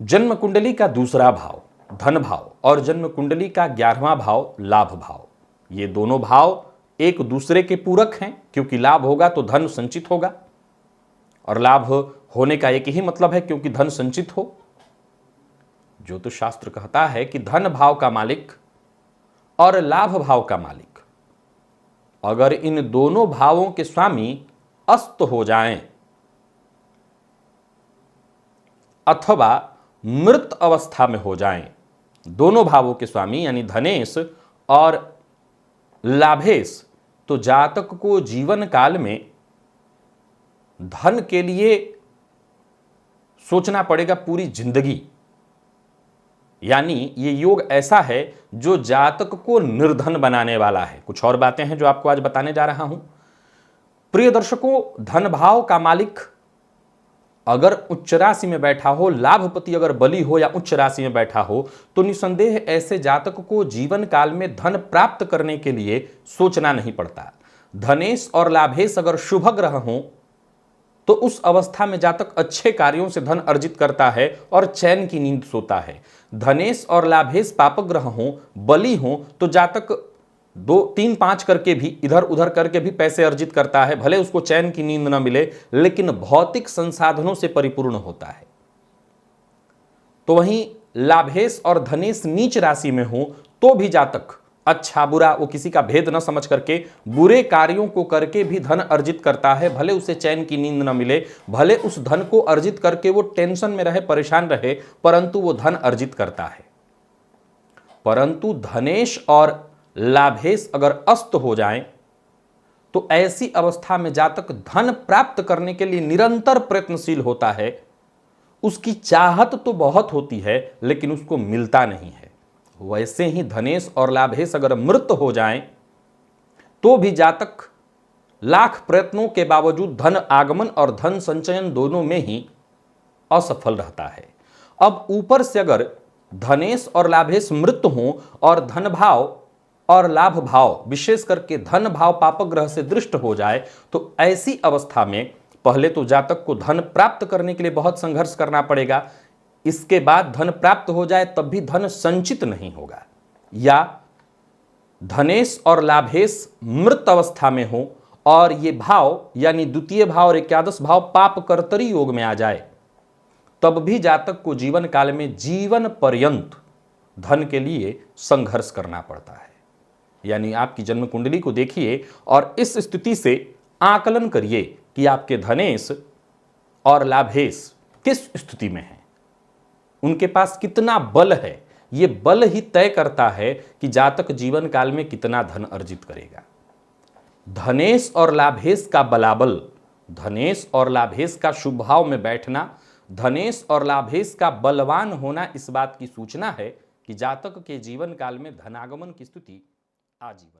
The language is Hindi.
जन्म कुंडली का दूसरा भाव धन भाव और जन्म कुंडली का 11वां भाव लाभ भाव, ये दोनों भाव एक दूसरे के पूरक हैं, क्योंकि लाभ होगा तो धन संचित होगा और लाभ होने का एक ही मतलब है क्योंकि धन संचित हो। ज्योतिष शास्त्र कहता है कि धन भाव का मालिक और लाभ भाव का मालिक अगर इन दोनों भावों के स्वामी अस्त हो जाएं अथवा मृत अवस्था में हो जाएं, दोनों भावों के स्वामी यानी धनेश और लाभेश, तो जातक को जीवन काल में धन के लिए सोचना पड़ेगा पूरी जिंदगी। यानी ये योग ऐसा है जो जातक को निर्धन बनाने वाला है। कुछ और बातें हैं जो आपको आज बताने जा रहा हूं। प्रिय दर्शकों, धन भाव का मालिक अगर उच्च राशि में बैठा हो, लाभपति अगर बली हो या उच्च राशि में बैठा हो, तो निसंदेह ऐसे जातक को जीवन काल में धन प्राप्त करने के लिए सोचना नहीं पड़ता। धनेश और लाभेश अगर शुभ ग्रह हो तो उस अवस्था में जातक अच्छे कार्यों से धन अर्जित करता है और चैन की नींद सोता है। धनेश और लाभेश पापग्रह हो, बली हो, तो जातक 2, 3, 5 करके भी इधर उधर करके भी पैसे अर्जित करता है, भले उसको चैन की नींद न मिले, लेकिन भौतिक संसाधनों से परिपूर्ण होता है। तो वहीं लाभेश और धनेश नीच राशि में हो तो भी जातक अच्छा बुरा वो किसी का भेद न समझ करके बुरे कार्यों को करके भी धन अर्जित करता है, भले उसे चैन की नींद न मिले, भले उस धन को अर्जित करके वो टेंशन में रहे, परेशान रहे, परंतु वो धन अर्जित करता है। परंतु धनेश और लाभेश अगर अस्त हो जाएं तो ऐसी अवस्था में जातक धन प्राप्त करने के लिए निरंतर प्रयत्नशील होता है। उसकी चाहत तो बहुत होती है लेकिन उसको मिलता नहीं है। वैसे ही धनेश और लाभेश अगर मृत हो जाएं तो भी जातक लाख प्रयत्नों के बावजूद धन आगमन और धन संचयन दोनों में ही असफल रहता है। अब ऊपर से अगर धनेश और लाभेश मृत हों और धन भाव और लाभ भाव विशेष करके धन भाव पापग्रह से दृष्ट हो जाए तो ऐसी अवस्था में पहले तो जातक को धन प्राप्त करने के लिए बहुत संघर्ष करना पड़ेगा। इसके बाद धन प्राप्त हो जाए तब भी धन संचित नहीं होगा। या धनेश और लाभेश मृत अवस्था में हो और ये भाव यानी द्वितीय भाव और एकादश भाव पाप कर्तरी योग में आ जाए तब भी जातक को जीवन काल में जीवन पर्यंत धन के लिए संघर्ष करना पड़ता है। यानी आपकी जन्म कुंडली को देखिए और इस स्थिति से आकलन करिए कि आपके धनेश और लाभेश किस स्थिति में हैं, उनके पास कितना बल है। ये बल ही तय करता है कि जातक जीवन काल में कितना धन अर्जित करेगा। धनेश और लाभेश का बलाबल, धनेश और लाभेश का शुभ भाव में बैठना, धनेश और लाभेश का बलवान होना इस बात की सूचना है कि जातक के जीवन काल में धनागमन की स्थिति आजीवन